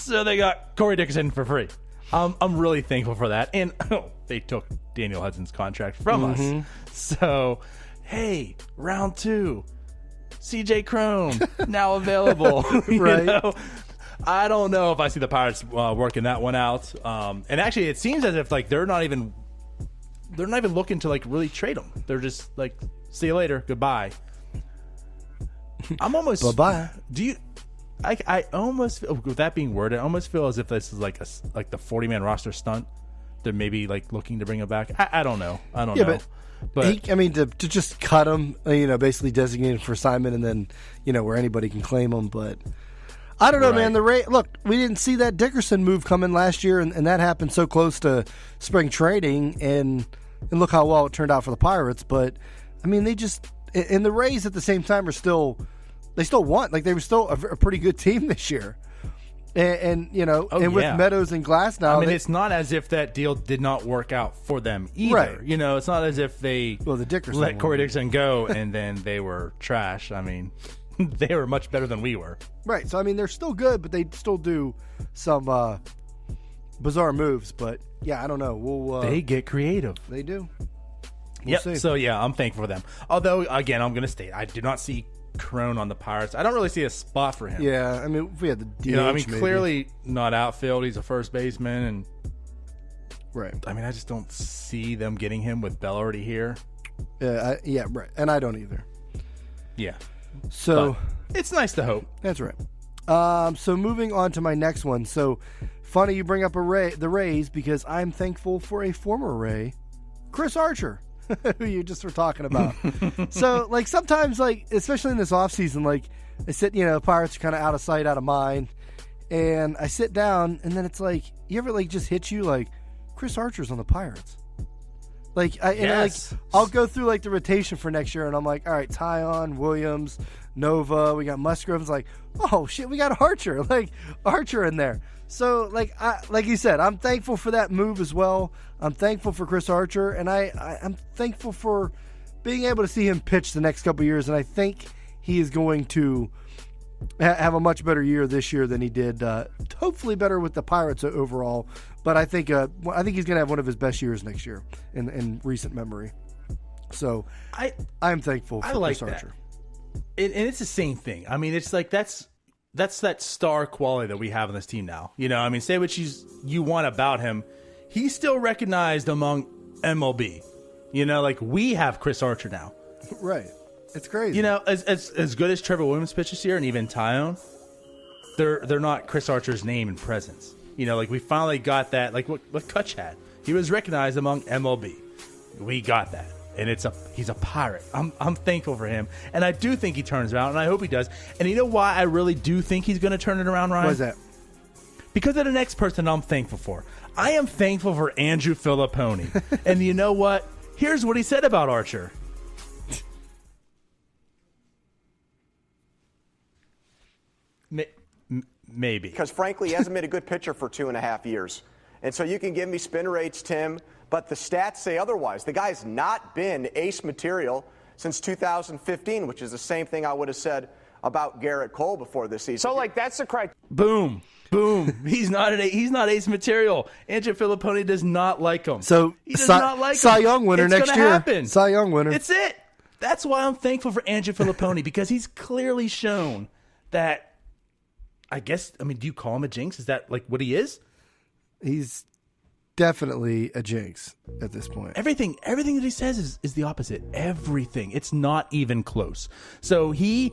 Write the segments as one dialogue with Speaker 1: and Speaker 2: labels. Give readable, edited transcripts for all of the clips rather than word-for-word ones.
Speaker 1: So they got Corey Dickerson for free. I'm really thankful for that. And they took Daniel Hudson's contract from us. So, hey, round 2, CJ Cron now available.
Speaker 2: Right.
Speaker 1: Know? I don't know if I see the Pirates working that one out. And actually, it seems as if like they're not even looking to like really trade him. They're just like, see you later, goodbye. I'm almost
Speaker 2: bye-bye.
Speaker 1: Do you? I almost, with that being worded, I almost feel as if this is like the 40-man roster stunt. They're maybe like looking to bring him back. I don't know. I don't know. But
Speaker 2: to just cut him, basically designated for assignment, and then where anybody can claim him. But I don't know, man. Look, we didn't see that Dickerson move coming last year, and that happened so close to spring training, and look how well it turned out for the Pirates. But I mean, they just, and the Rays at the same time are still. They still won. Like, they were still a pretty good team this year. And with Meadows and Glass now.
Speaker 1: I mean, it's not as if that deal did not work out for them either.
Speaker 2: Right.
Speaker 1: It's not as if they let Corey Dickerson go and then they were trash. I mean, they were much better than we were.
Speaker 2: Right. So, I mean, they're still good, but they still do some bizarre moves. But, yeah, I don't know.
Speaker 1: They get creative.
Speaker 2: They do.
Speaker 1: We'll see. So, yeah, I'm thankful for them. Although, again, I'm going to state, I do not see Cron on the Pirates. I don't really see a spot for him.
Speaker 2: Yeah, I mean, if we had the DH,
Speaker 1: clearly not outfield. He's a first baseman, and
Speaker 2: right.
Speaker 1: I mean, I just don't see them getting him with Bell already here.
Speaker 2: Yeah, right. And I don't either.
Speaker 1: Yeah.
Speaker 2: So
Speaker 1: but it's nice to hope.
Speaker 2: That's right. So moving on to my next one. So funny you bring up the Rays, because I'm thankful for a former Ray, Chris Archer. Who you just were talking about. So, like, sometimes, like, especially in this offseason, like, I sit, Pirates are kind of out of sight, out of mind, and I sit down, and then it's like, you ever, like, just hit you, like, Chris Archer's on the Pirates. Like, I'll go through, like, the rotation for next year, and I'm like, all right, Tyon, Williams, Nova, we got Musgrove. It's like, oh, shit, we got Archer. Like, Archer in there. So, like you said, I'm thankful for that move as well. I'm thankful for Chris Archer, and I'm thankful for being able to see him pitch the next couple of years, and I think he is going to have a much better year this year than he did, hopefully better with the Pirates overall, but I think he's going to have one of his best years next year in recent memory. So I'm thankful for Chris Archer.
Speaker 1: And it's the same thing. I mean, it's like that's that star quality that we have on this team now. I mean, say what you want about him. He's still recognized among MLB. Like we have Chris Archer now.
Speaker 2: Right. It's crazy.
Speaker 1: As good as Trevor Williams pitched this year and even Tyon, they're not Chris Archer's name and presence. Like we finally got that, like what Kutch had. He was recognized among MLB. We got that. And he's a Pirate. I'm thankful for him. And I do think he turns it around, and I hope he does. And you know why I really do think he's going to turn it around, Ryan?
Speaker 2: Why is that?
Speaker 1: Because of the next person I'm thankful for. I am thankful for Andrew Filipponi. And you know what? Here's what he said about Archer. Maybe.
Speaker 3: Because, frankly, he hasn't been a good pitcher for 2.5 years. And so you can give me spin rates, Tim, but the stats say otherwise. The guy's not been ace material since 2015, which is the same thing I would have said about Garrett Cole before this season.
Speaker 4: So, like, that's the criteria.
Speaker 1: Boom. He's not ace material. Andrew Filipponi does not like him.
Speaker 2: So
Speaker 1: he does not like
Speaker 2: Cy
Speaker 1: him.
Speaker 2: Young winner
Speaker 1: it's
Speaker 2: next year.
Speaker 1: Happen.
Speaker 2: Cy Young winner.
Speaker 1: It's it. That's why I'm thankful for Andrew Filipponi, because he's clearly shown that. I mean, do you call him a jinx? Is that like what he is?
Speaker 2: He's definitely a jinx at this point.
Speaker 1: Everything that he says is the opposite. Everything. It's not even close. So he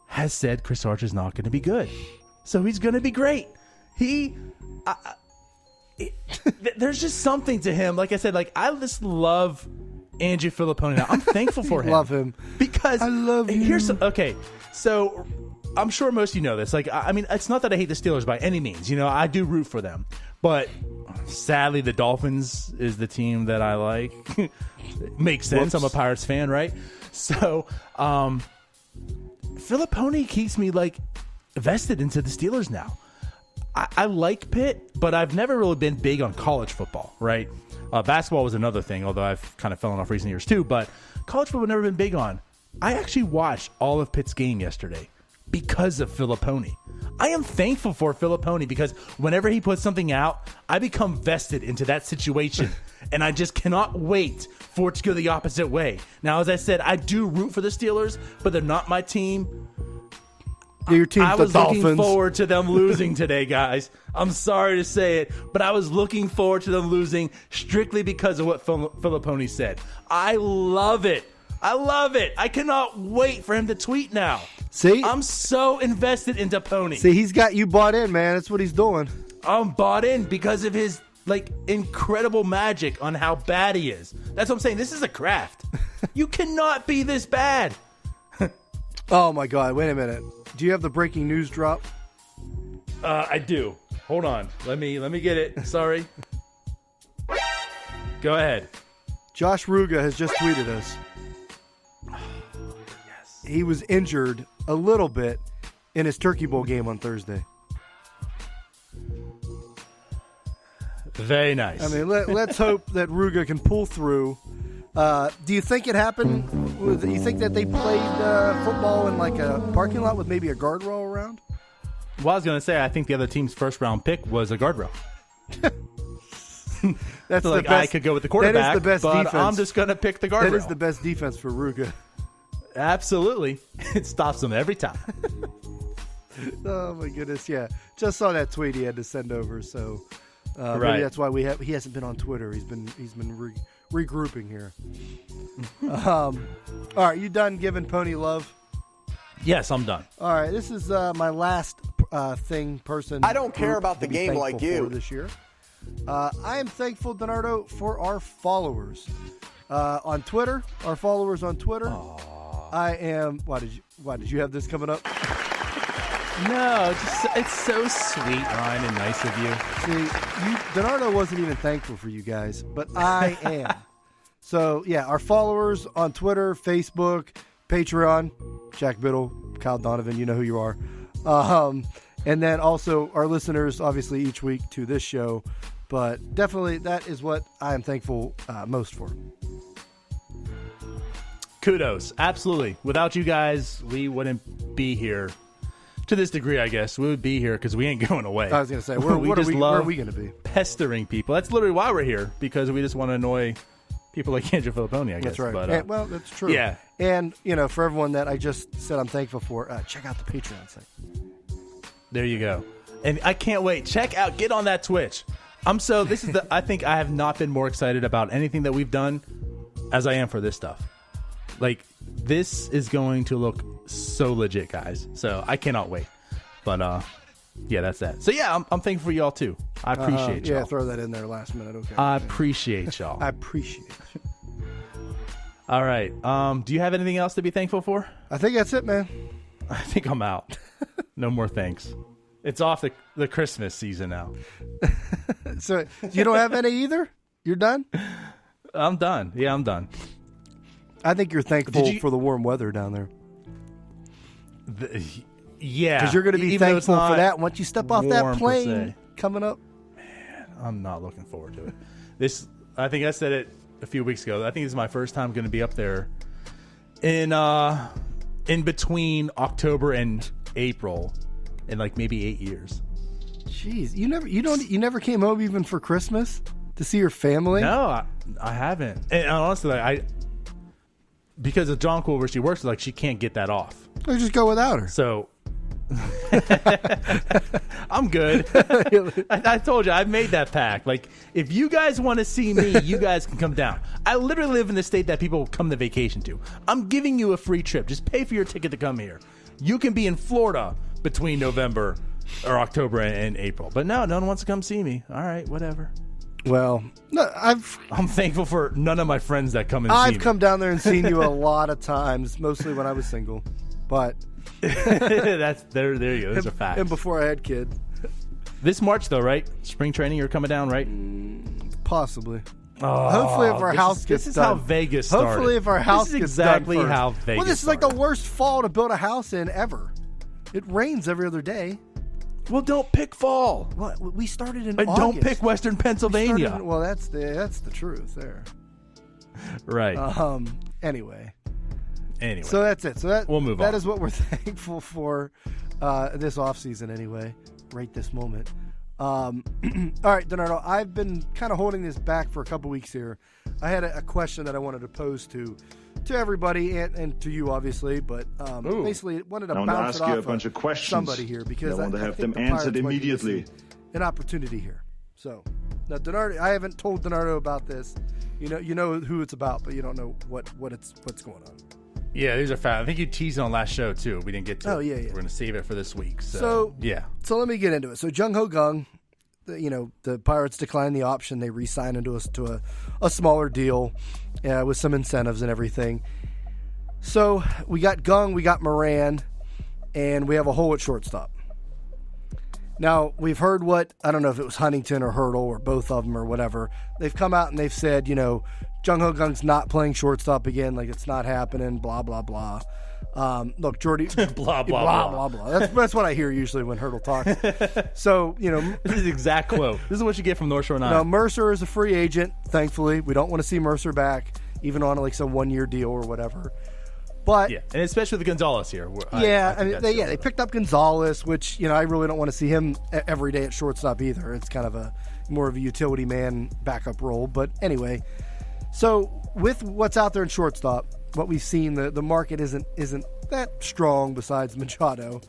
Speaker 1: has said Chris Archer's not going to be good. So he's going to be great. There's just something to him. Like I said, like I just love Andrew Filipponi now. I'm thankful for him.
Speaker 2: Love him.
Speaker 1: Because
Speaker 2: I love you.
Speaker 1: So I'm sure most of you know this. Like, I mean, it's not that I hate the Steelers by any means. I do root for them. But sadly, the Dolphins is the team that I like. Makes sense.
Speaker 2: Whoops.
Speaker 1: I'm a Pirates fan, right? So, Filipponi keeps me, like, vested into the Steelers now. I like Pitt, but I've never really been big on college football, right? Basketball was another thing, although I've kind of fallen off recent years too. But college football I've never been big on. I actually watched all of Pitt's game yesterday. because of Filipponi. I am thankful for Filipponi because whenever he puts something out, I become vested into that situation. And I just cannot wait for it to go the opposite way. Now, as I said, I do root for the Steelers, but they're not my team.
Speaker 2: Your team's
Speaker 1: I
Speaker 2: the
Speaker 1: was
Speaker 2: Dolphins.
Speaker 1: looking forward to them losing today, guys. I'm sorry to say it, but I was looking forward to them losing strictly because of what Filipponi said. I love it. I love it. I cannot wait for him to tweet now.
Speaker 2: See?
Speaker 1: I'm so invested into Poni.
Speaker 2: See, he's got you bought in, man. That's what he's doing.
Speaker 1: I'm bought in because of his incredible magic on how bad he is. That's what I'm saying. This is a craft. You cannot be this bad.
Speaker 2: Oh my God! Wait a minute. Do you have the breaking news drop?
Speaker 1: I do. Hold on. Let me get it. Sorry. Go ahead.
Speaker 2: Josh Ruga has just tweeted us.
Speaker 1: Yes.
Speaker 2: He was injured a little bit in his Turkey Bowl game on Thursday.
Speaker 1: Very nice.
Speaker 2: I mean, let's hope that Ruga can pull through. Do you think it happened? Do you think that they played football in like a parking lot with maybe a guardrail around?
Speaker 1: Well, I was going to say, I think the other team's first round pick was a guardrail.
Speaker 2: That's
Speaker 1: So,
Speaker 2: the
Speaker 1: like,
Speaker 2: best,
Speaker 1: I could go with the quarterback,
Speaker 2: that is the best
Speaker 1: but
Speaker 2: defense.
Speaker 1: I'm just going to pick the guardrail.
Speaker 2: That is the best defense for Ruga.
Speaker 1: Absolutely. It stops them every time.
Speaker 2: Oh my goodness, yeah. Just saw that tweet he had to send over, so
Speaker 1: Right.
Speaker 2: maybe that's why he hasn't been on Twitter. He's been regrouping here. All right, you done giving Poni love?
Speaker 1: Yes, I'm done.
Speaker 2: All right, this is my last person.
Speaker 3: I don't care
Speaker 2: group
Speaker 3: about the
Speaker 2: to be
Speaker 3: game like
Speaker 2: thankful
Speaker 3: you.
Speaker 2: for this year. I am thankful, DiNardo, for our followers on Twitter. Our followers on Twitter.
Speaker 1: Aww.
Speaker 2: I am. Why did you have this coming up?
Speaker 1: No, it's so sweet, Ryan, and nice of you.
Speaker 2: See, DiNardo wasn't even thankful for you guys, but I am. So, yeah, our followers on Twitter, Facebook, Patreon, Jack Biddle, Kyle Donovan, you know who you are. And then also our listeners, obviously, each week to this show. But definitely that is what I am thankful most for.
Speaker 1: Kudos. Absolutely. Without you guys, we wouldn't be here. To this degree, I guess. We would be here because we ain't going away.
Speaker 2: I was going to say, where are we going to be?
Speaker 1: Pestering people. That's literally why we're here, because we just want to annoy people like Andrew Filipponi, I guess.
Speaker 2: That's right.
Speaker 1: But,
Speaker 2: well, that's true.
Speaker 1: Yeah.
Speaker 2: And, for everyone that I just said I'm thankful for, check out the Patreon site.
Speaker 1: There you go. And I can't wait. Get on that Twitch. I think I have not been more excited about anything that we've done as I am for this stuff. Like, this is going to look so legit, guys. So I cannot wait. But yeah, that's that. So yeah, I'm thankful for y'all too. I appreciate y'all.
Speaker 2: Yeah, throw that in there last minute. Okay.
Speaker 1: I appreciate y'all.
Speaker 2: I appreciate it.
Speaker 1: All right. Do you have anything else to be thankful for?
Speaker 2: I think that's it, man.
Speaker 1: I think I'm out. No more thanks. It's off the Christmas season now.
Speaker 2: So you don't have any either? You're done?
Speaker 1: I'm done. Yeah, I'm done.
Speaker 2: I think you're thankful for the warm weather down there.
Speaker 1: Yeah.
Speaker 2: Because you're going to be
Speaker 1: even
Speaker 2: thankful for that once you step off that plane coming up.
Speaker 1: Man, I'm not looking forward to it. I think I said it a few weeks ago. I think this is my first time going to be up there in between October and April in like maybe 8 years.
Speaker 2: Jeez, you never came home even for Christmas to see your family?
Speaker 1: No, I haven't. And honestly, because of John Cool where she works, like she can't get that off.
Speaker 2: Or just go without her.
Speaker 1: So I'm good. I told you, I made that pact. Like, if you guys want to see me, you guys can come down. I literally live in the state that people come to vacation to. I'm giving you a free trip. Just pay for your ticket to come here. You can be in Florida between November or October and April. But no one wants to come see me. All right, whatever.
Speaker 2: Well, no,
Speaker 1: I'm thankful for none of my friends that come and see me.
Speaker 2: I've come down there and seen you a lot of times, mostly when I was single. But
Speaker 1: that's there you go. Those are facts.
Speaker 2: And before I had kids.
Speaker 1: This March though, right? Spring training, you're coming down, right?
Speaker 2: Possibly.
Speaker 1: Oh,
Speaker 2: hopefully, if our house gets done.
Speaker 1: This is how Vegas started.
Speaker 2: Hopefully, if our house gets done
Speaker 1: exactly
Speaker 2: first.
Speaker 1: how Vegas.
Speaker 2: Well, this is like
Speaker 1: started.
Speaker 2: the worst fall to build a house in ever. It rains every other day.
Speaker 1: Well, don't pick fall.
Speaker 2: Well, we started in
Speaker 1: And
Speaker 2: August.
Speaker 1: don't pick Western Pennsylvania.
Speaker 2: Well, that's the truth there.
Speaker 1: Right.
Speaker 2: Anyway,
Speaker 1: Anyway.
Speaker 2: So that's it. So
Speaker 1: we'll move
Speaker 2: that
Speaker 1: on.
Speaker 2: is what we're thankful for this offseason anyway, right this moment. All right, DiNardo, I've been kind of holding this back for a couple weeks here. I had a question that I wanted to pose to everybody and to you, obviously, but basically wanted to bounce it off
Speaker 4: a bunch of questions.
Speaker 2: Somebody here because
Speaker 4: I want to have them
Speaker 2: the
Speaker 4: answered
Speaker 2: Pirates might be
Speaker 4: immediately.
Speaker 2: missing an opportunity here. So now, DiNardo, I haven't told DiNardo about this. You know who it's about, but you don't know what's going on.
Speaker 1: Yeah, these are fat. I think you teased on last show too. We didn't get to.
Speaker 2: Oh, yeah.
Speaker 1: We're going to save it for this week.
Speaker 2: So
Speaker 1: yeah.
Speaker 2: So let me get into it. So Jung-Ho Kang, the Pirates declined the option. They re-signed into to a smaller deal with some incentives and everything. So we got Kang, we got Moran, and we have a hole at shortstop. Now, we've heard I don't know if it was Huntington or Hurdle or both of them or whatever. They've come out and they've said, Jung-Ho Kang's not playing shortstop again. Like, it's not happening, blah, blah, blah. Look, Jordy,
Speaker 1: blah, blah, blah.
Speaker 2: Blah, blah. That's what I hear usually when Hurdle talks. So,
Speaker 1: This is the exact quote. This is what you get from North Shore 9.
Speaker 2: Now, Mercer is a free agent, thankfully. We don't want to see Mercer back, even on like some 1-year deal or whatever. But
Speaker 1: yeah, and especially with Gonzalez here.
Speaker 2: They picked up Gonzalez, which I really don't want to see him every day at shortstop either. It's kind of more of a utility man backup role. But anyway, so with what's out there in shortstop, what we've seen, the market isn't that strong besides Machado.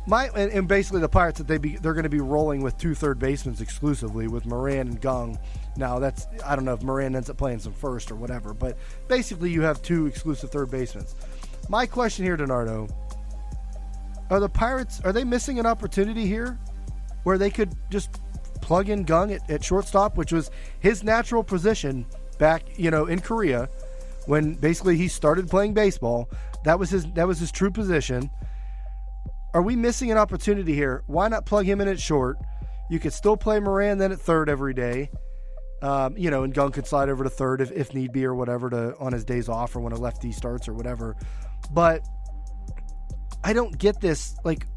Speaker 2: And basically the Pirates they're going to be rolling with 2 third basemen exclusively with Moran and Kang. Now I don't know if Moran ends up playing some first or whatever, but basically you have 2 exclusive third basemen. My question here, DiNardo, are the Pirates, are they missing an opportunity here where they could just plug in Kang at shortstop, which was his natural position back, in Korea when basically he started playing baseball? That was his true position. Are we missing an opportunity here? Why not plug him in at short? You could still play Moran then at third every day. And Kang could slide over to third if need be or whatever on his days off or when a lefty starts or whatever. But I don't get this. Like,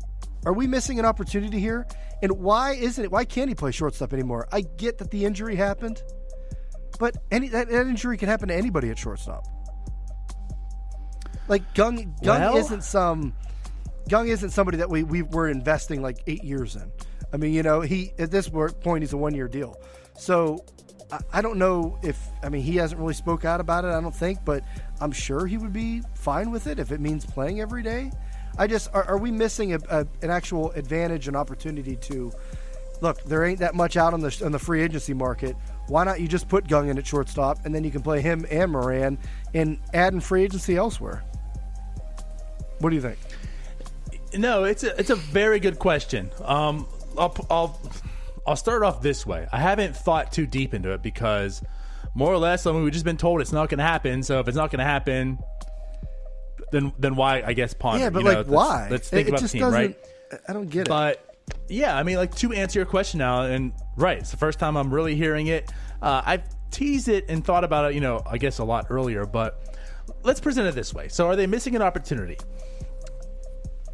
Speaker 2: are we missing an opportunity here? And why can't he play shortstop anymore? I get that the injury happened, but that injury can happen to anybody at shortstop. Like Kang isn't somebody that we were investing like 8 years in. I mean, he at this point he's a 1-year deal. So I don't know he hasn't really spoke out about it, I don't think, but I'm sure he would be fine with it if it means playing every day. Are we missing an actual advantage and opportunity to look? There ain't that much out on the free agency market. Why not you just put Kang in at shortstop and then you can play him and Moran and add in free agency elsewhere? What do you think?
Speaker 1: No, it's a very good question. I'll start off this way. I haven't thought too deep into it because more or less, we've just been told it's not going to happen. So if it's not going to happen, then why? I guess ponder.
Speaker 2: Yeah, but why?
Speaker 1: Let's think about the team, right?
Speaker 2: I don't get it.
Speaker 1: But yeah, to answer your question now, and right, it's the first time I'm really hearing it. I've teased it and thought about it, I guess a lot earlier. But let's present it this way. So are they missing an opportunity?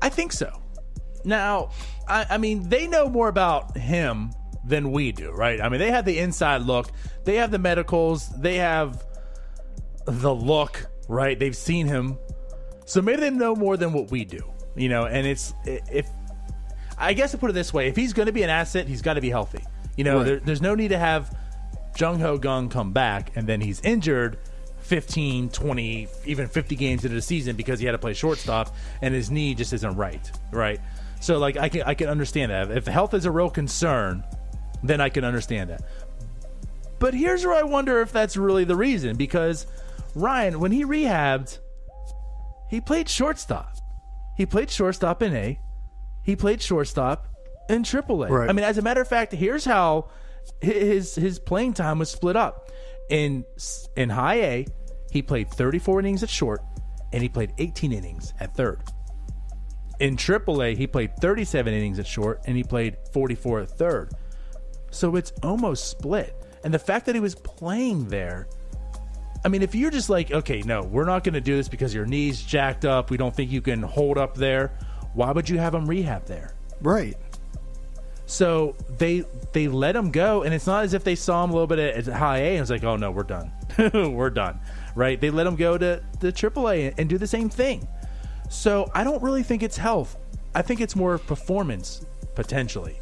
Speaker 1: I think so. Now, they know more about him than we do, right? They have the inside look. They have the medicals. They have the look, right? They've seen him. So maybe they know more than what we do, and I guess to put it this way, if he's going to be an asset, he's got to be healthy.
Speaker 2: Right.
Speaker 1: There's no need to have Jung-Ho Kang come back and then he's injured 15, 20, even 50 games into the season because he had to play shortstop and his knee just isn't right? So I can understand that. If health is a real concern, then I can understand that. But here's where I wonder if that's really the reason, because Ryan, when he rehabbed, he played shortstop. He played shortstop in A. He played shortstop in AAA.
Speaker 2: Right.
Speaker 1: As a matter of fact, here's how his playing time was split up. In high A, he played 34 innings at short, and he played 18 innings at third. In AAA, he played 37 innings at short, and he played 44 at third. So it's almost split. And the fact that he was playing there, if you're just like, okay, no, we're not going to do this because your knee's jacked up, we don't think you can hold up there, why would you have him rehab there?
Speaker 2: Right.
Speaker 1: So they let him go, and it's not as if they saw him a little bit at high A and was like, oh, no, we're done. We're done, right? They let him go to AAA and do the same thing. So I don't really think it's health. I think it's more performance, potentially.